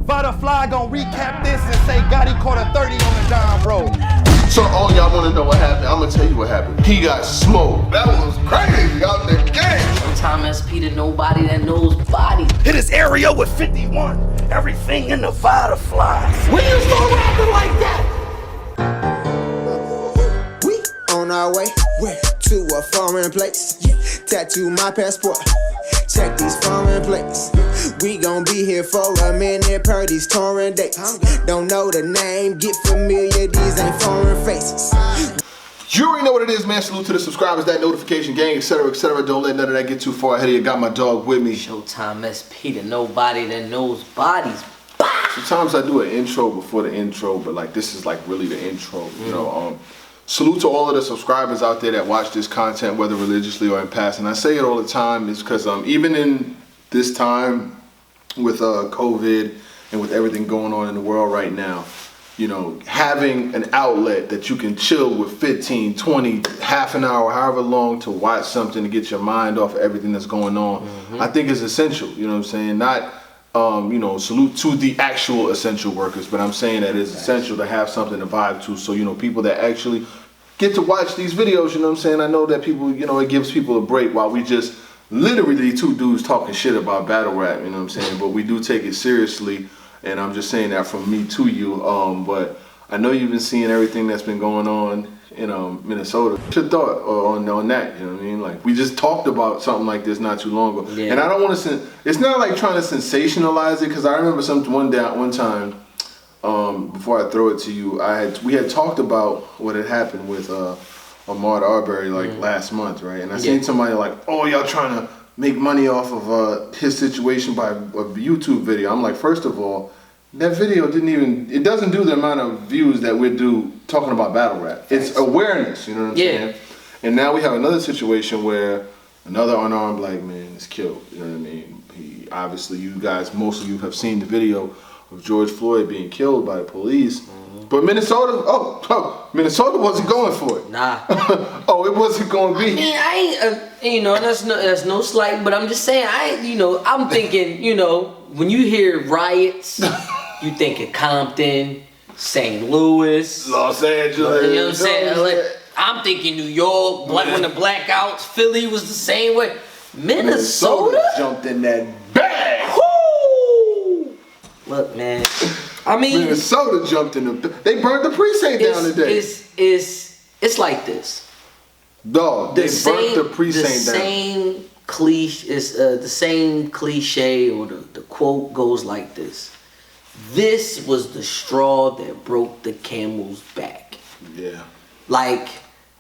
Vada Fly gon' recap this and say Gotti caught a 30 on the dime, bro. So all y'all wanna know what happened, I'm gonna tell you what happened. He got smoked. That was crazy out the game. Sometimes SP to nobody that knows body. Hit this area with 51. Everything in the Vada Fly. When you start rapping like that? We on our way to a foreign place. Tattoo my passport. Check these foreign plates. We gon' be here for a minute per these touring dates. Don't know the name, get familiar, these ain't foreign faces. You already know what it is, man. Salute to the subscribers, that notification gang, etc., etc. Don't let none of that get too far ahead of you. Got my dog with me. Showtime SP to nobody that knows bodies. Sometimes I do an intro before the intro, but like this is like really the intro, you know. Salute to all of the subscribers out there that watch this content, whether religiously or in passing. I say it all the time is because even in this time with COVID and with everything going on in the world right now, you know, having an outlet that you can chill with 15, 20, half an hour, however long to watch something to get your mind off of everything that's going on, I think is essential. You know what I'm saying? Not, you know, salute to the actual essential workers, but I'm saying that it's essential to have something to vibe to. So, you know, people that actually get to watch these videos, you know what I'm saying? I know that people, you know, it gives people a break while we just literally two dudes talking shit about battle rap, you know what I'm saying? But we do take it seriously. And I'm just saying that from me to you. But I know you've been seeing everything that's been going on in Minnesota. What's your thought on that? You know what I mean? Like, we just talked about something like this not too long ago. Yeah. And I don't want to, it's not like trying to sensationalize it, because I remember one time, before I throw it to you, we had talked about what had happened with R.B.E. like last month, right? And I seen somebody like, oh, y'all trying to make money off of his situation by a YouTube video. I'm like, first of all, that video it doesn't do the amount of views that we do talking about battle rap. It's awareness, you know what I'm saying? And now we have another situation where another unarmed black man is killed, you know what I mean? Obviously, most of you have seen the video of George Floyd being killed by the police. But Minnesota, Minnesota wasn't going for it. Nah. It wasn't going to be. I mean, I ain't, you know, that's no slight, but I'm just saying, I'm thinking, you know, when you hear riots, you think of Compton, St. Louis, Los Angeles. You know what I'm saying? Like, I'm thinking New York, when the blackouts, Philly was the same way. Minnesota jumped in that bag. Woo! Look, man. I mean, Minnesota jumped in they burnt the precinct down today. It's like this. Dog, they burnt the precinct down. The same cliche or the quote goes like this. This was the straw that broke the camel's back. Yeah. Like,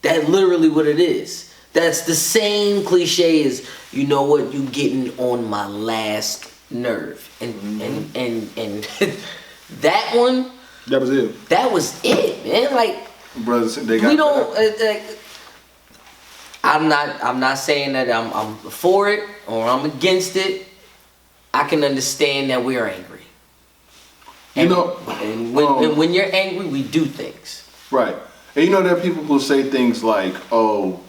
that's literally what it is. That's the same cliche as, you know what, you getting on my last nerve. And that one. That was it. That was it, man. Like, brothers, they got. We don't. I'm not saying that I'm for it or I'm against it. I can understand that we are angry. And, you know, and when you're angry, we do things. Right. And you know, there are people who say things like, "Oh,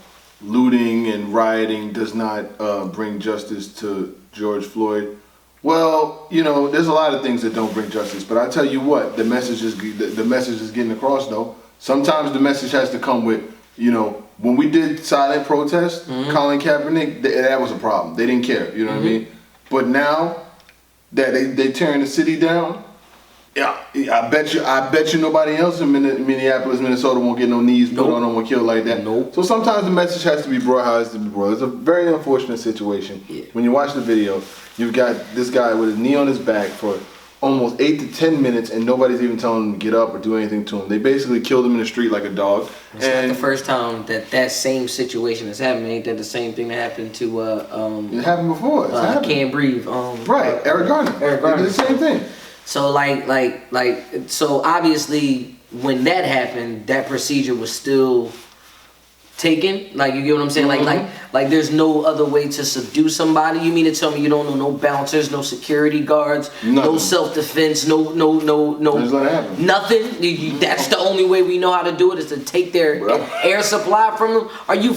looting and rioting does not bring justice to George Floyd." Well, you know, there's a lot of things that don't bring justice, but I tell you what, the message is getting across though. Sometimes the message has to come with, you know, when we did silent protest, Colin Kaepernick, that was a problem. They didn't care, you know what I mean? But now that they tearing the city down, yeah, I bet you nobody else in Minneapolis, Minnesota won't get no knees put on them or killed like that. Nope. So sometimes the message has to be brought how it has to be brought. It's a very unfortunate situation. Yeah. When you watch the video, you've got this guy with his knee on his back for almost 8 to 10 minutes and nobody's even telling him to get up or do anything to him. They basically killed him in the street like a dog. It's not the first time that same situation has happened. Ain't that the same thing that happened to it happened before. I Can't Breathe. Right, Eric Garner. Eric Garner. They did the same thing. So so obviously when that happened, that procedure was still taken. Like, you get what I'm saying? Like there's no other way to subdue somebody. You mean to tell me you don't know no bouncers, no security guards, no self-defense, no nothing? That's the only way we know how to do it, is to take their air supply from them. Are you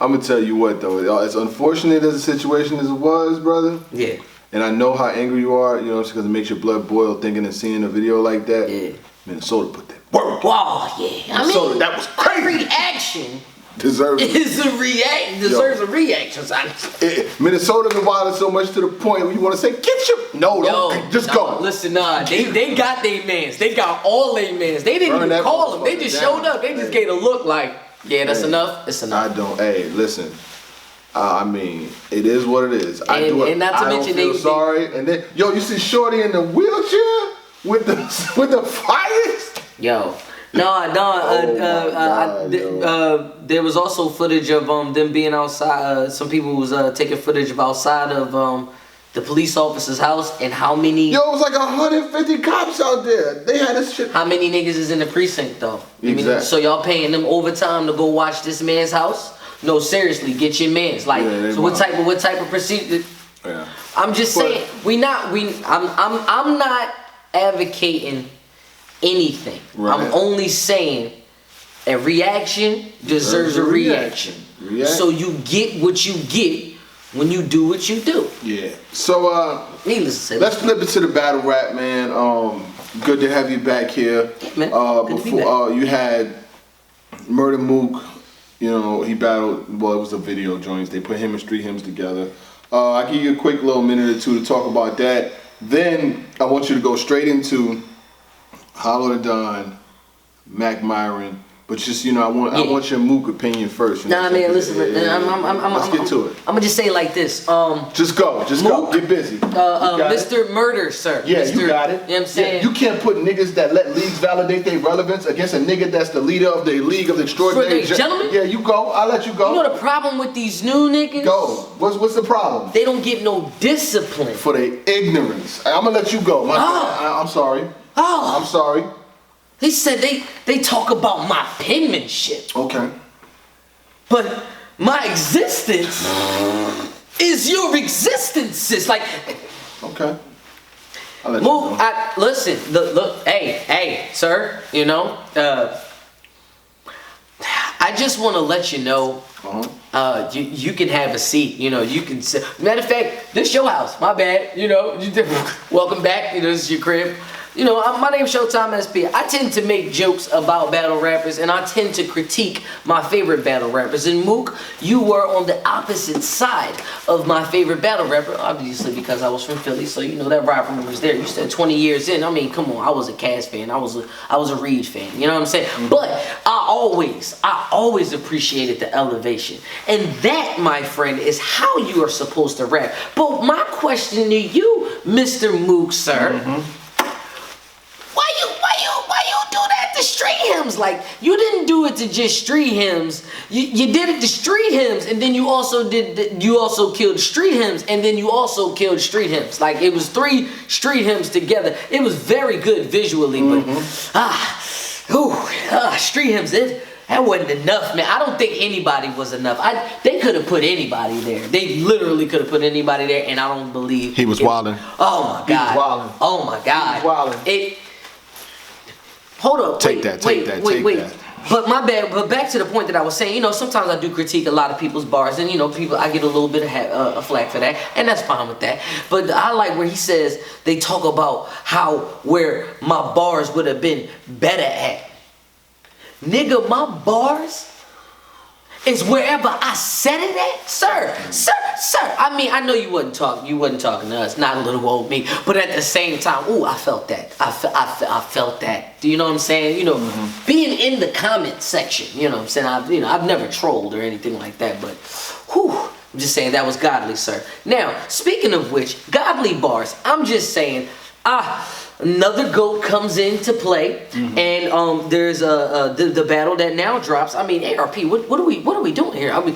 I'm gonna tell you what though, as unfortunate as the situation as it was, brother. Yeah. and I know how angry you are, you know, because it makes your blood boil thinking and seeing a video like that. Yeah. Minnesota put that work. Wow, yeah. I Minnesota, mean, that was crazy. Reaction Deserves a reaction. Minnesota and Vada so much to the point where you want to say, get your go. Listen, they got their mans. They got all their mans. They didn't even call them. They just showed up. They just gave a look like, yeah, that's enough. It's enough. I don't. Hey, listen. I mean, it is what it is. And not to mention they sorry. And then, yo, you see Shorty in the wheelchair with the fires. Yo. There was also footage of them being outside. Some people was taking footage of outside of the police officer's house and how many. Yo, it was like 150 cops out there. They had this shit. How many niggas is in the precinct though? Exactly. I mean, so y'all paying them overtime to go watch this man's house? No, seriously, get your man's. Like, so what type of procedure? Yeah. I'm just saying, I'm not advocating anything. Right. I'm only saying a reaction deserves a reaction. So you get what you get when you do what you do. Yeah. So needless to say, let's flip it to the battle rap, man. Good to have you back here. Yeah, man. Good to be back. You had Murder Mook. You know, he battled. Well, it was a video joints. They put him and Street Hymns together. I'll give you a quick little minute or two to talk about that. Then I want you to go straight into Hollow the Don, Mackk, Myron, but just, you know, I want your Mook opinion first. Nah, man, listen, let's get to it. I'm gonna just say it like this. Just go, get busy. Mr. Murder, sir. Yeah, Mr. you got it. You know what I'm saying? Yeah, you can't put niggas that let leagues validate their relevance against a nigga that's the leader of the League of the Extraordinary Gentlemen? Yeah, you go. I'll let you go. You know the problem with these new niggas? Go. What's the problem? They don't get no discipline. For their ignorance. I'm gonna let you go. I'm sorry. I'm sorry. He said they talk about my penmanship. Okay. But my existence is your existence, sis. Like, okay. Mook, listen, look, hey, sir, you know, I just want to let you know, you can have a seat, you know, you can sit. Matter of fact, this your house, my bad, you know, welcome back, you know, this is your crib. You know, my name's Showtime SP. I tend to make jokes about battle rappers, and I tend to critique my favorite battle rappers. And Mook, you were on the opposite side of my favorite battle rapper, obviously because I was from Philly, so you know that rivalry was there. You said 20 years in. I mean, come on, I was a Cass fan. I was a Reed fan. You know what I'm saying? Mm-hmm. But I always appreciated the elevation, and that, my friend, is how you are supposed to rap. But my question to you, Mr. Mook, sir. Mm-hmm. Why you do that to Street Hymns? Like, you didn't do it to just Street Hymns. You did it to Street Hymns, and then you also killed Street Hymns, and then you also killed Street Hymns. Like, it was 3 Street Hymns together. It was very good visually, but Street Hymns, that wasn't enough, man. I don't think anybody was enough. They could have put anybody there. They literally could have put anybody there, and I don't believe he was wilding. Oh my God. He was wilding. Oh my God. He was wilding. Hold up. Take that. But my bad. But back to the point that I was saying. You know, sometimes I do critique a lot of people's bars, and you know, I get a little bit of flack for that, and that's fine with that. But I like where he says they talk about where my bars would have been better at. Nigga, my bars is wherever I said it at, sir. I mean, I know you wasn't talking to us, not a little old me, but at the same time, ooh, I felt that. I felt that. Do you know what I'm saying? You know, being in the comment section, you know what I'm saying? I've never trolled or anything like that, but whew, I'm just saying that was godly, sir. Now, speaking of which, godly bars, I'm just saying, another GOAT comes into play, and there's the battle that now drops. I mean, ARP, what are we doing here? I mean,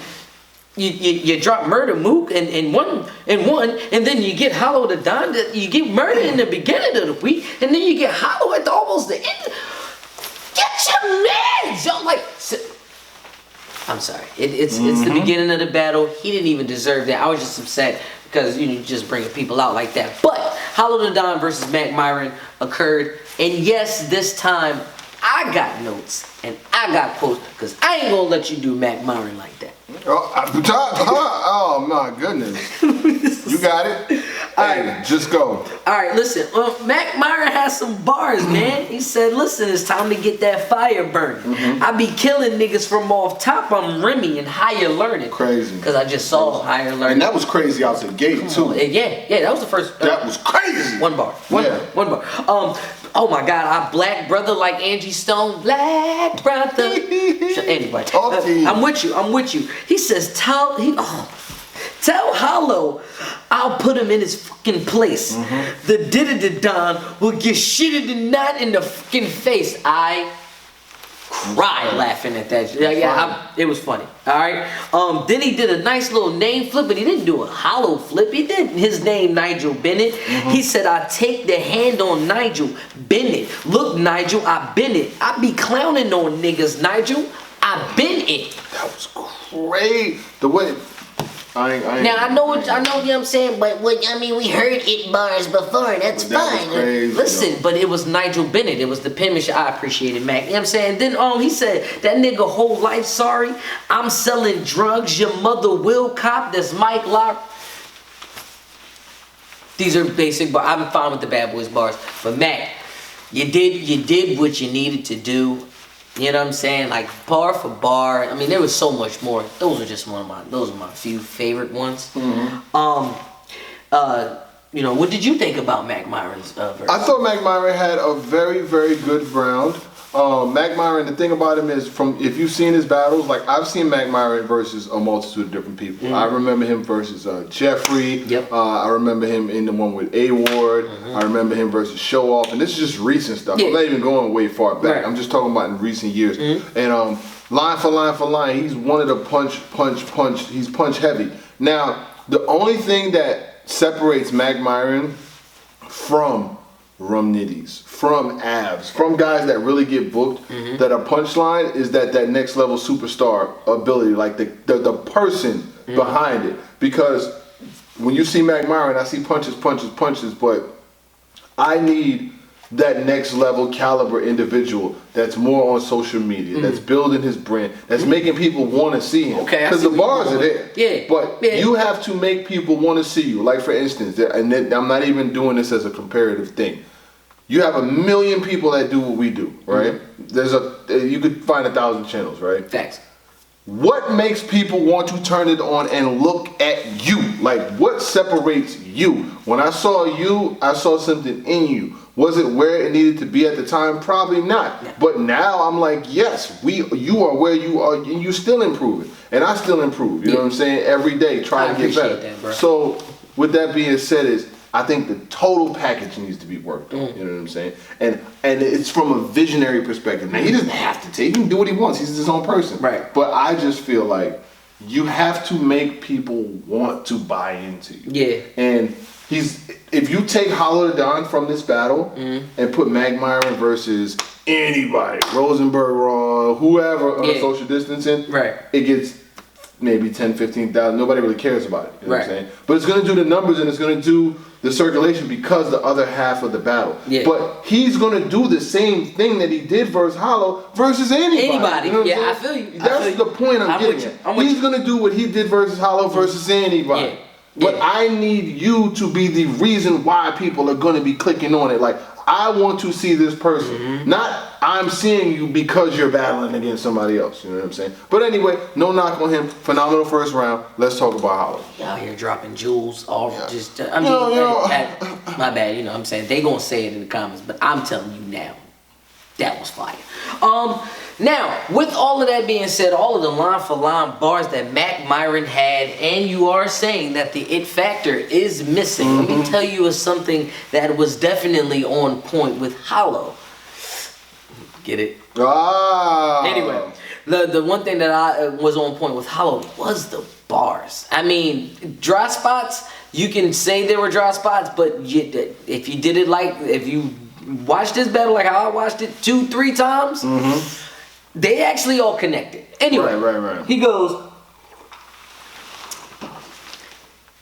you drop Murder Mook and one, and then you get Hollow the Don. You get Murder in the beginning of the week, and then you get Hollow at almost the end. Get your mans, yo! Like, I'm sorry, it's the beginning of the battle. He didn't even deserve that. I was just upset because you just bringing people out like that. But Hollow the Don versus Mackk Myron occurred, and yes, this time I got notes and I got quotes because I ain't gonna let you do Mackk Myron like that. Oh my goodness, you got it. Hey, just go. All right, listen. Mackk Myron has some bars, man. He said, "Listen, it's time to get that fire burning. I be killing niggas from off top. I'm Remy and higher learning. Crazy. Because I just saw higher learning. And that was crazy out the gate too. Yeah, that was the first. That was crazy. One bar. One bar. Oh my God, I black brother like Angie Stone. Black brother. Anyway, I'm with you. He says, tell Hollow I'll put him in his fucking place. The Didda-Don will get shitted and not in the fucking face. I cried laughing at that. It was funny. All right. Then he did a nice little name flip, but he didn't do a hollow flip. He did his name Nigel Bennett. He said, "I take the hand on Nigel Bennett. Look, Nigel, I been it. I be clowning on niggas, Nigel. I been it." That was great. The way. I know what I'm saying, but we heard it bars before, that's fine. Crazy, listen, but it was Nigel Bennett, it was the penmanship. I appreciated Mackk, you know what I'm saying? Then he said, "That nigga whole life sorry, I'm selling drugs, your mother will cop." That's Mike Lock. These are basic, but I'm fine with the Bad Boys bars. But Mackk, you did what you needed to do. You know what I'm saying? Like bar for bar. I mean, there was so much more. Those are just those are my few favorite ones. What did you think about Mackk Myron's verse? I thought Mackk Myron had a very, very good round. Mackk Myron, the thing about him is, if you've seen his battles, like I've seen Mackk Myron versus a multitude of different people. I remember him versus Jeffrey. Yep. I remember him in the one with A Ward. I remember him versus Show Off, and this is just recent stuff. I'm not even going way far back. Right. I'm just talking about in recent years. And line for line, he's one of the punch. He's punch heavy. Now, the only thing that separates Mackk Myron from Rum Nitties, from Avs, from guys that really get booked, that are punchline, is that next level superstar ability, like the person behind it. Because when you see Mackk Myron, I see punches, but I need that next level caliber individual that's more on social media, that's building his brand, that's making people want to see him. Okay, because the bars are there. Yeah. But you have to make people want to see you. Like for instance, and I'm not even doing this as a comparative thing. You have 1 million people that do what we do, right? You could find 1,000 channels, right? Facts. What makes people want to turn it on and look at you? Like, what separates you? When I saw you, I saw something in you. Was it where it needed to be at the time? Probably not. But now I'm like, yes, you are where you are, and you still improving. And I still improve, you know what I'm saying? Every day, trying to get better. That, bro. So, with that being said, I think the total package needs to be worked on. You know what I'm saying? And it's from a visionary perspective. Now, he doesn't have to take. He can do what he wants. He's his own person. Right. But I just feel like you have to make people want to buy into you. Yeah. And if you take Hollow Don from this battle and put Mackk Myron versus anybody, Rosenberg, Raw, whoever on social distancing, it gets maybe 10, 15,000. Nobody really cares about it. You know what I'm saying? But it's going to do the numbers and it's going to do the circulation because the other half of the battle. Yeah. But he's going to do the same thing that he did versus Hollow versus anybody. You know what I'm saying? I feel you. That's the point I'm getting at. He's going to do what he did versus Hollow versus anybody. Yeah. But I need you to be the reason why people are going to be clicking on it. Like, I want to see this person. Not I'm seeing you because you're battling against somebody else. You know what I'm saying? But anyway, no knock on him. Phenomenal first round. Let's talk about Hollow. Y'all here dropping jewels. My bad. You know what I'm saying? They going to say it in the comments. But I'm telling you now. That was fire. Now, with all of that being said, all of the line for line bars that Mackk Myron had, and you are saying that the it factor is missing. Let me tell you something that was definitely on point with Hollow. Get it? Anyway, the one thing that I was on point with Hollow was the bars. I mean, dry spots, you can say there were dry spots, but if you did it if you watched this battle like how I watched it 2-3 times, they actually all connected. Anyway, right. He goes,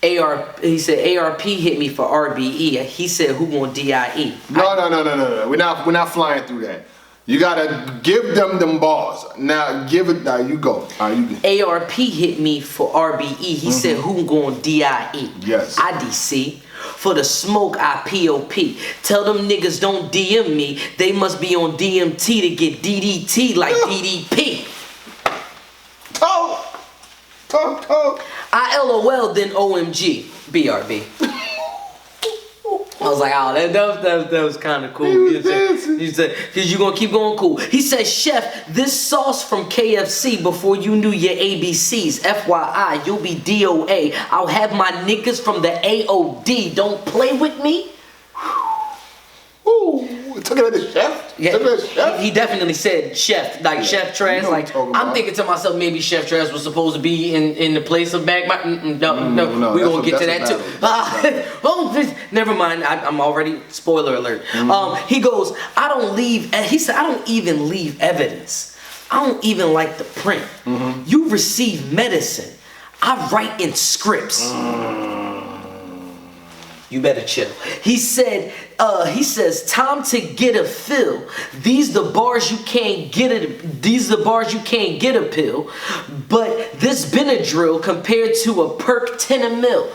he said AR.P hit me for R.B.E. He said, who gonna D.I.E.? No. We're not flying through that. You gotta give them balls. Now you go. AR.P hit me for R.B.E. He said, who gonna D.I.E.? Yes. IDC. For the smoke, I P.O.P. Tell them niggas don't DM me. They must be on DMT to get DDT like DDP. Talk. I LOL then OMG. BRB. I was like, oh, that was kind of cool. He said, because you're going to keep going cool. He said, Chef, this sauce from KFC before you knew your ABCs. FYI, you'll be DOA. I'll have my niggas from the AOD. Don't play with me. Ooh, took it at the chef? Yeah, he definitely said chef, like Chef Trez. You know Like I'm thinking to myself, maybe Chef Trez was supposed to be in the place of Mackk. No, we're gonna get to that too. Oh, never mind. I'm already spoiler alert. He goes, I don't leave. He said, I don't even leave evidence. I don't even like the print. You receive medicine. I write in scripts. You better chill. He said, he says, time to get a fill. These the bars you can't get it. These the bars you can't get a pill. But this Benadryl compared to a perk 10 a mil.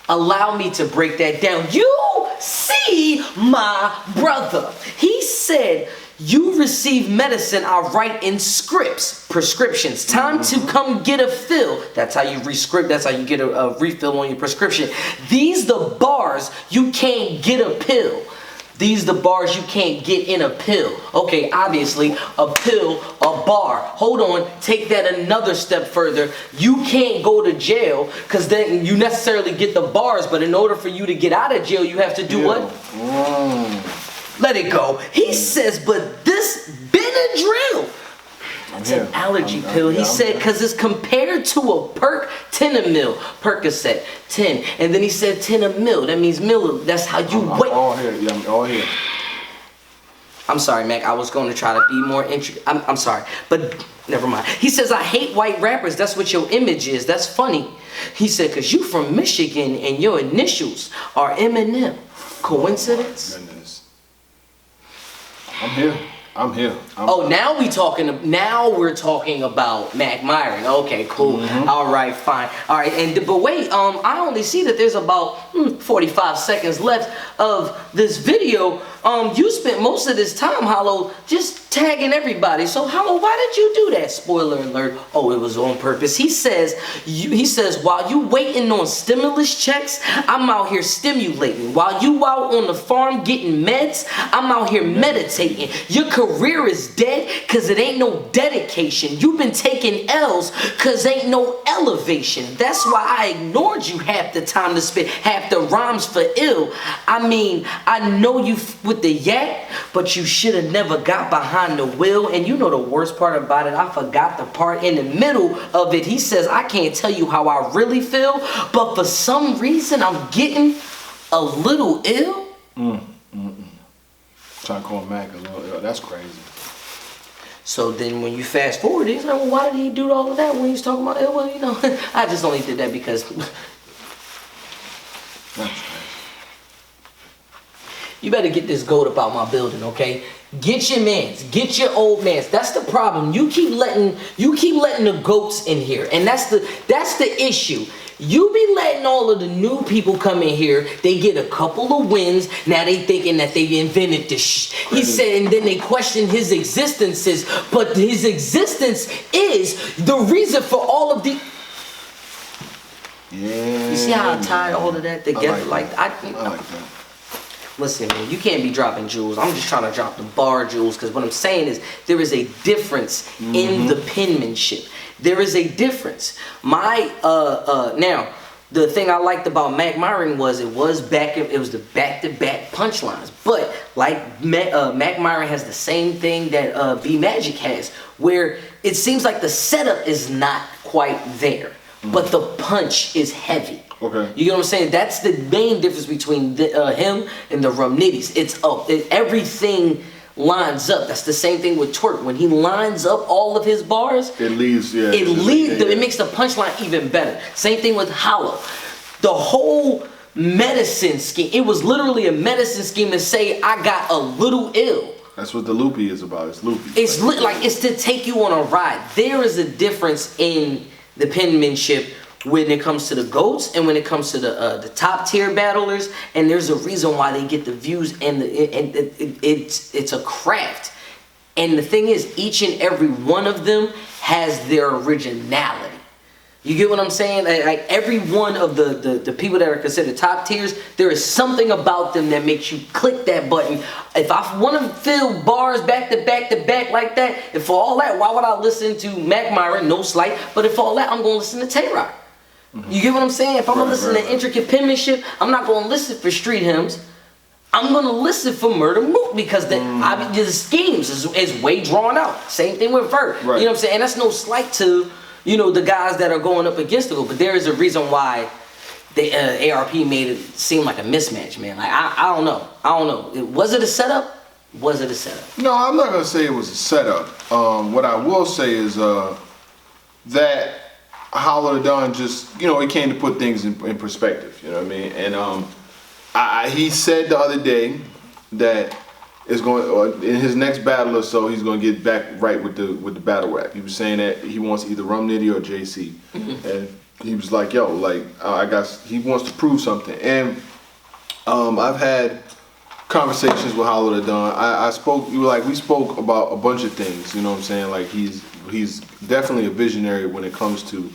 Allow me to break that down. You see, my brother. He said, you receive medicine, I write in scripts, prescriptions. Time to come get a fill. That's how you rescript, that's how you get a refill on your prescription. These the bars you can't get a pill. These the bars you can't get in a pill. Okay, obviously, a pill, a bar. Hold on, take that another step further. You can't go to jail, because then you necessarily get the bars, but in order for you to get out of jail, you have to do what? Let it go. He says, but this Benadryl, it's an allergy pill. He said, because it's compared to a perk 10 a mil. Percocet, 10. And then he said 10 a mil. That means mill. That's how you wait. I'm all here. Yeah, I'm all here. I'm sorry, Mackk. I was going to try to be more intricate. I'm sorry. But never mind. He says, I hate white rappers. That's what your image is. That's funny. He said, because you from Michigan and your initials are Eminem. Coincidence? I'm here. Now we're talking about Mackk Myron. Okay, cool. All right, fine. All right, but wait, I only see that there's about 45 seconds left of this video. You spent most of this time, Hollow, just tagging everybody. So Hollow, why did you do that? Spoiler alert. Oh, it was on purpose. He says, while you waiting on stimulus checks, I'm out here stimulating. While you out on the farm getting meds, I'm out here meditating. Your career is dead because it ain't no dedication. You've been taking L's because ain't no elevation. That's why I ignored you half the time to spit half the rhymes for ill. I mean, I know you with the yak, but you should have never got behind the wheel. And you know the worst part about it, I forgot the part in the middle of it. He says, I can't tell you how I really feel, but for some reason I'm getting a little ill. Trying to call Mackk a little ill. That's crazy. So then when you fast forward, he's like, well, why did he do all of that when he was talking about ill? Well, you know, I just only did that because... That's crazy. You better get this goat up out my building, okay? Get your mans, get your old mans. That's the problem. You keep letting the goats in here, and that's the issue. You be letting all of the new people come in here. They get a couple of wins. Now they thinking that they invented this. He said, and then they question his existences, but his existence is the reason for all of the. Yeah. You see how I tied all of that together? I like that. Listen, man, you can't be dropping jewels. I'm just trying to drop the bar jewels, because what I'm saying is there is a difference in the penmanship. There is a difference. Now, the thing I liked about Mackk Myron was it was the back-to-back punchlines. But like Mackk Myron has the same thing that B Magic has, where it seems like the setup is not quite there, but the punch is heavy. Okay. You get what I'm saying? That's the main difference between him and the Rum Nitties. It's up. Everything lines up. That's the same thing with Twerk. When he lines up all of his bars, it makes the punchline even better. Same thing with Hollow. The whole medicine scheme, it was literally a medicine scheme to say, I got a little ill. That's what the Loooopy is about. It's Loopy. It's like it's to take you on a ride. There is a difference in the penmanship when it comes to the GOATs and when it comes to the top tier battlers, and there's a reason why they get the views, and it's a craft. And the thing is, each and every one of them has their originality. You get what I'm saying? Like every one of the people that are considered top tiers, there is something about them that makes you click that button. If I want to feel bars back to back to back like that, and for all that, why would I listen to Mackk, Myron? No slight, but if for all that, I'm going to listen to Tay-Rock. You get what I'm saying? If I'm going to listen to intricate penmanship, I'm not going to listen for street hymns. I'm going to listen for Murder Mook because the schemes is way drawn out. Same thing with Vert. You know what I'm saying? And that's no slight to, you know, the guys that are going up against it, but there is a reason why the ARP made it seem like a mismatch, man. Like I don't know. Was it a setup? Was it a setup? No, I'm not gonna say it was a setup. What I will say is that Hollow Don just, you know, he came to put things in perspective. You know what I mean? And he said the other day that is going in his next battle or so, he's going to get back right with the battle rap. He was saying that he wants either Rum Nitty or JC, and he was like, "Yo, like he wants to prove something." And I've had conversations with Hollow Don. We spoke about a bunch of things. You know what I'm saying? Like he's definitely a visionary when it comes to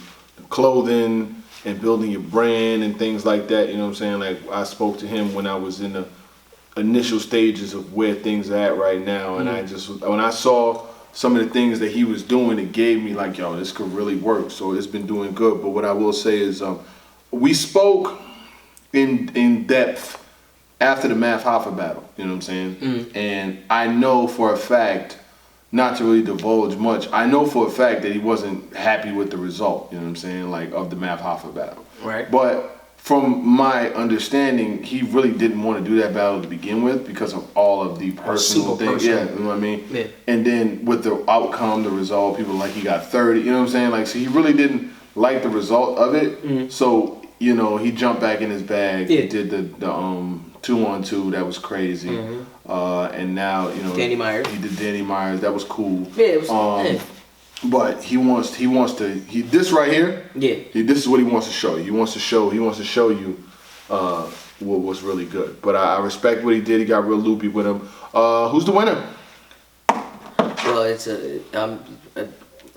clothing and building your brand and things like that. You know what I'm saying? Like I spoke to him when I was in the initial stages of where things are at right now, and when I saw some of the things that he was doing, it gave me like, yo, this could really work. So it's been doing good. But what I will say is we spoke in depth after the Math Hoffa battle, you know what I'm saying? And I know for a fact, not to really divulge much, I know for a fact that he wasn't happy with the result, you know what I'm saying, like of the Math Hoffa battle. Right. But from my understanding, he really didn't want to do that battle to begin with because of all of the personal things. Yeah, you know what I mean? Yeah. And then with the outcome, the result, people like he got 30, you know what I'm saying? Like, so he really didn't like the result of it. So, you know, he jumped back in his bag, did the 2-on-2, that was crazy. And now, you know, Danny Myers. He did Danny Myers, that was cool. Yeah, it was but he wants to this right here. Yeah. This is what he wants to show you. He wants to show you what was really good. But I respect what he did. He got real loopy with him. Who's the winner? Well, it's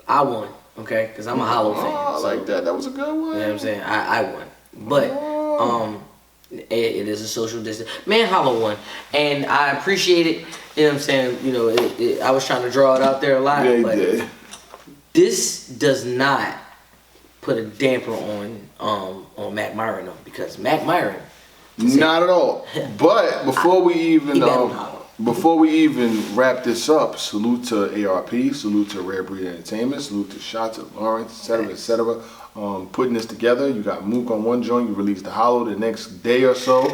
I won, okay, because I'm a Hollow fan. I like that. That was a good one. You know what I'm saying? I won, but it is a social distance. Man, Hollow won, and I appreciate it. You know what I'm saying? You know, I was trying to draw it out there a lot. Yeah, but did. This does not put a damper on Mackk Myron though, because Mackk Myron. Not at all. But before we even wrap this up, salute to ARP, salute to R.B.E Entertainment, salute to Shots of Lawrence, etc., etc. Putting this together. You got Mook on one joint. You released the Hollow the next day or so.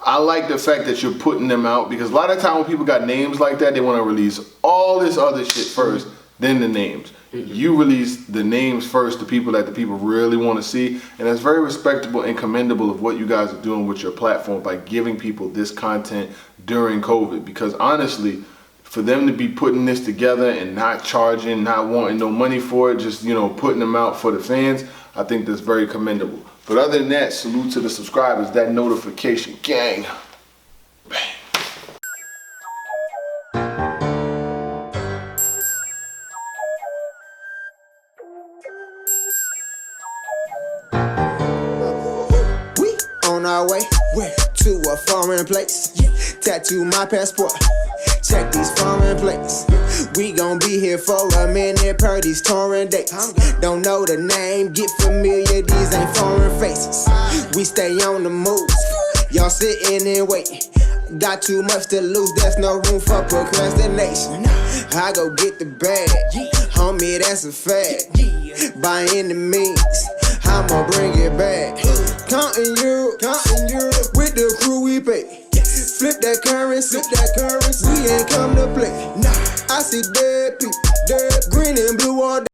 I like the fact that you're putting them out because a lot of time when people got names like that, they want to release all this other shit first, then the names. You release the names first to people that the people really want to see, and that's very respectable and commendable of what you guys are doing with your platform by giving people this content during COVID. Because honestly, for them to be putting this together and not charging, not wanting no money for it, just, you know, putting them out for the fans, I think that's very commendable. But other than that, salute to the subscribers, that notification gang. Bang. Our way to a foreign place. Tattoo my passport. Check these foreign plates. We gon' be here for a minute per these touring dates. Don't know the name, get familiar, these ain't foreign faces. We stay on the move. Y'all sitting and waiting. Got too much to lose, there's no room for procrastination. I go get the bag, homie, that's a fact. By any means, I'ma bring it back. Counting you, with the crew we pay. Flip that currency, we ain't come to play. I see dead people, green and blue all day.